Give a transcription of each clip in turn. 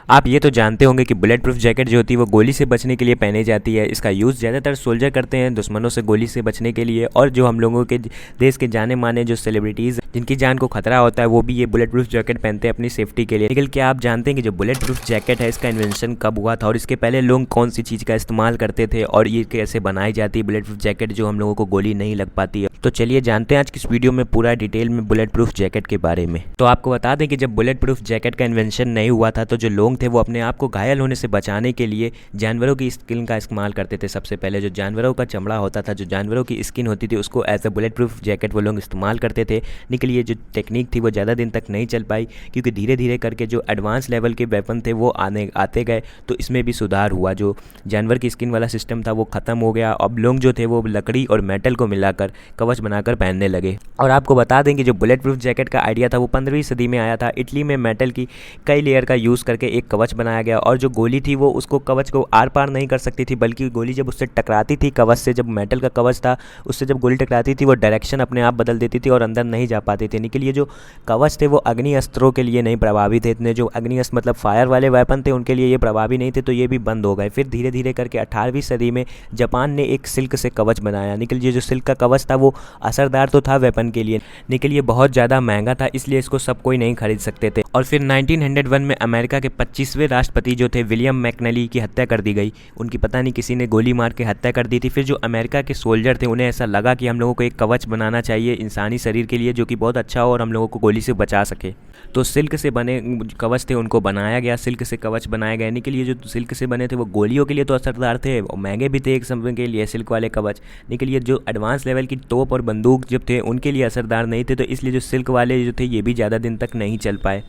आप ये तो जानते होंगे कि बुलेट प्रूफ जैकेट जो होती है वो गोली से बचने के लिए पहनी जाती है। इसका यूज़ ज़्यादातर सोल्जर करते हैं दुश्मनों से गोली से बचने के लिए, और जो हम लोगों के देश के जाने माने जो सेलिब्रिटीज़ जिनकी जान को खतरा होता है वो भी ये बुलेट प्रूफ जैकेट पहनते हैं अपनी सेफ्टी के लिए। लेकिन क्या आप जानते हैं कि जो बुलेट प्रूफ जैकेट है इसका इन्वेंशन कब हुआ था और इसके पहले लोग कौन सी चीज़ का इस्तेमाल करते थे और ये कैसे बनाई जाती है बुलेट प्रूफ जैकेट जो हम लोगों को गोली नहीं लग पाती है। तो चलिए जानते हैं आज की इस वीडियो में पूरा डिटेल में बुलेट प्रूफ जैकेट के बारे में। तो आपको बता दें कि जब बुलेट प्रूफ जैकेट का इन्वेंशन नहीं हुआ था तो जो लोग थे वो अपने आप को घायल होने से बचाने के लिए जानवरों की स्किन का इस्तेमाल करते थे। सबसे पहले जो जानवरों का चमड़ा होता था, जो जानवरों की स्किन होती थी, उसको as a bullet proof jacket वो लोग इस्तेमाल करते थे। लेकिन ये जो टेक्निक थी वो ज़्यादा दिन तक नहीं चल पाई, क्योंकि धीरे धीरे करके जो एडवांस लेवल के वेपन थे वो आते गए, तो इसमें भी सुधार हुआ। जो जानवर की स्किन वाला सिस्टम था वो ख़त्म हो गया। अब लोग जो थे वो लकड़ी और मेटल को मिलाकर कवच बनाकर पहनने लगे। और आपको बता दें कि जो बुलेट प्रूफ जैकेट का आइडिया था वो 15वीं सदी में आया था। इटली में मेटल की कई लेयर का यूज़ करके एक कवच बनाया गया, और जो गोली थी वो उसको कवच को आर पार नहीं कर सकती थी, बल्कि गोली जब उससे टकराती थी कवच से, जब मेटल का कवच था उससे जब गोली टकराती थी वो डायरेक्शन अपने आप बदल देती थी और अंदर नहीं जा पाती थी। लेकिन ये जो कवच थे वो अग्नि अस्त्रों के लिए नहीं प्रभावी थे। इतने जो अग्नि अस्त्र मतलब फायर वाले वेपन थे उनके लिए ये प्रभावी नहीं थे, तो ये भी बंद हो गए। फिर धीरे धीरे करके 18वीं सदी में जापान ने एक सिल्क से कवच बनाया। लेकिन ये जो सिल्क का कवच था वो असरदार तो था वेपन के लिए, लेकिन ये बहुत ज़्यादा महंगा था, इसलिए इसको सब कोई नहीं खरीद सकते थे। और फिर 1901 में अमेरिका के 25वें राष्ट्रपति जो थे विलियम मैकनली की हत्या कर दी गई। उनकी पता नहीं किसी ने गोली मार के हत्या कर दी थी। फिर जो अमेरिका के सोल्जर थे उन्हें ऐसा लगा कि हम लोगों को एक कवच बनाना चाहिए इंसानी शरीर के लिए जो कि बहुत अच्छा हो और हम लोगों को गोली से बचा सके। तो सिल्क से बने कवच थे उनको बनाया गया, सिल्क से कवच बनाए गए। लेकिन ये जो सिल्क से बने थे वो गोलियों के लिए तो असरदार थे और महंगे भी थे एक समय के लिए सिल्क वाले कवच। लेकिन ये जो एडवांस लेवल की तोप और बंदूक जब थे उनके लिए असरदार नहीं थे, तो इसलिए जो सिल्क वाले जो थे ये भी ज़्यादा दिन तक नहीं चल पाए।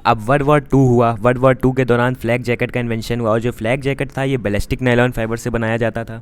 अब वर्ल्ड वॉर 2 हुआ। वर्ल्ड वॉर 2 के दौरान फ्लैग जैकेट का इन्वेंशन हुआ, और जो फ्लैग जैकेट था ये बैलिस्टिक नायलॉन फाइबर से बनाया जाता था,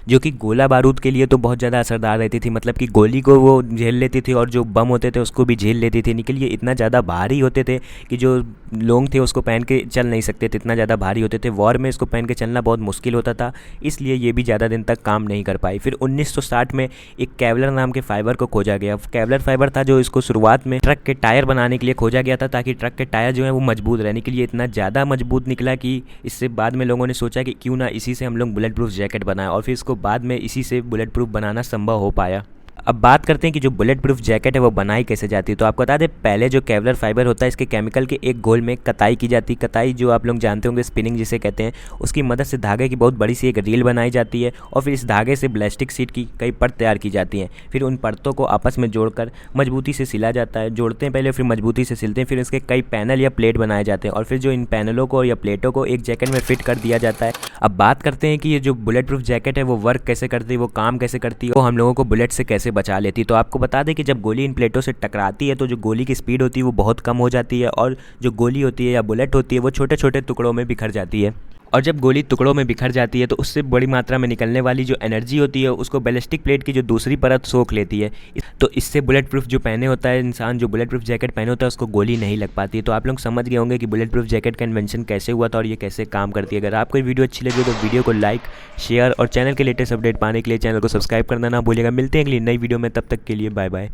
जो कि गोला बारूद के लिए तो बहुत ज़्यादा असरदार रहती थी। मतलब कि गोली को वो झेल लेती थी और जो बम होते थे उसको भी झेल लेती थी। लेकिन ये इतना ज़्यादा भारी होते थे कि जो लोग थे उसको पहन के चल नहीं सकते थे, इतना ज़्यादा भारी होते थे। वॉर में इसको पहन के चलना बहुत मुश्किल होता था, इसलिए ये भी ज़्यादा दिन तक काम नहीं कर पाई। फिर 1960 में एक केवलर नाम के फाइबर को खोजा गया। केवलर फाइबर था जो इसको शुरुआत में ट्रक के टायर बनाने के लिए खोजा गया था, ताकि ट्रक के टायर जो है वो मजबूत रहने के लिए। इतना ज़्यादा मजबूत निकला कि इससे बाद में लोगों ने सोचा कि क्यों ना इसी से हम लोग बुलेट प्रूफ जैकेट बनाएं, और फिर इसको बाद में इसी से बुलेट प्रूफ बनाना संभव हो पाया। अब बात करते हैं कि जो बुलेट प्रूफ जैकेट है वो बनाई कैसे जाती है। तो आपको बता दें, पहले जो केवलर फाइबर होता है इसके केमिकल के एक घोल में कताई की जाती है। कताई जो आप लोग जानते होंगे स्पिनिंग जिसे कहते हैं, उसकी मदद से धागे की बहुत बड़ी सी एक रील बनाई जाती है, और फिर इस धागे से प्लास्टिक शीट की कई परत तैयार की जाती हैं। फिर उन परतों को आपस में जोड़कर मजबूती से सिला जाता है। जोड़ते हैं पहले, फिर मजबूती से सिलते हैं, फिर इसके कई पैनल या प्लेट बनाए जाते हैं, और फिर जो इन पैनलों को या प्लेटों को एक जैकेट में फिट कर दिया जाता है। अब बात करते हैं कि ये जो बुलेट प्रूफ जैकेट है वो वर्क कैसे करती है, वो काम कैसे करती है, वो हम लोगों को बुलेट से कैसे बचा लेती है। तो आपको बता दें कि जब गोली इन प्लेटों से टकराती है तो जो गोली की स्पीड होती है वो बहुत कम हो जाती है, और जो गोली होती है या बुलेट होती है वो छोटे छोटे टुकड़ों में बिखर जाती है। और जब गोली टुकड़ों में बिखर जाती है तो उससे बड़ी मात्रा में निकलने वाली जो एनर्जी होती है उसको बैलिस्टिक प्लेट की जो दूसरी परत सोख लेती है। तो इससे बुलेट प्रूफ जो पहने होता है इंसान, जो बुलेट प्रूफ जैकेट पहने होता है उसको गोली नहीं लग पाती है। तो आप लोग समझ गए होंगे कि बुलेट प्रूफ जैकेट का इन्वेंशन कैसे हुआ था और ये कैसे काम करती है। अगर आपको वीडियो अच्छी लगी तो वीडियो को लाइक, शेयर और चैनल के लेटेस्ट अपडेट पाने के लिए चैनल को सब्सक्राइब करना ना भूलिएगा। मिलते हैं अगली नई वीडियो में, तब तक के लिए बाय बाय।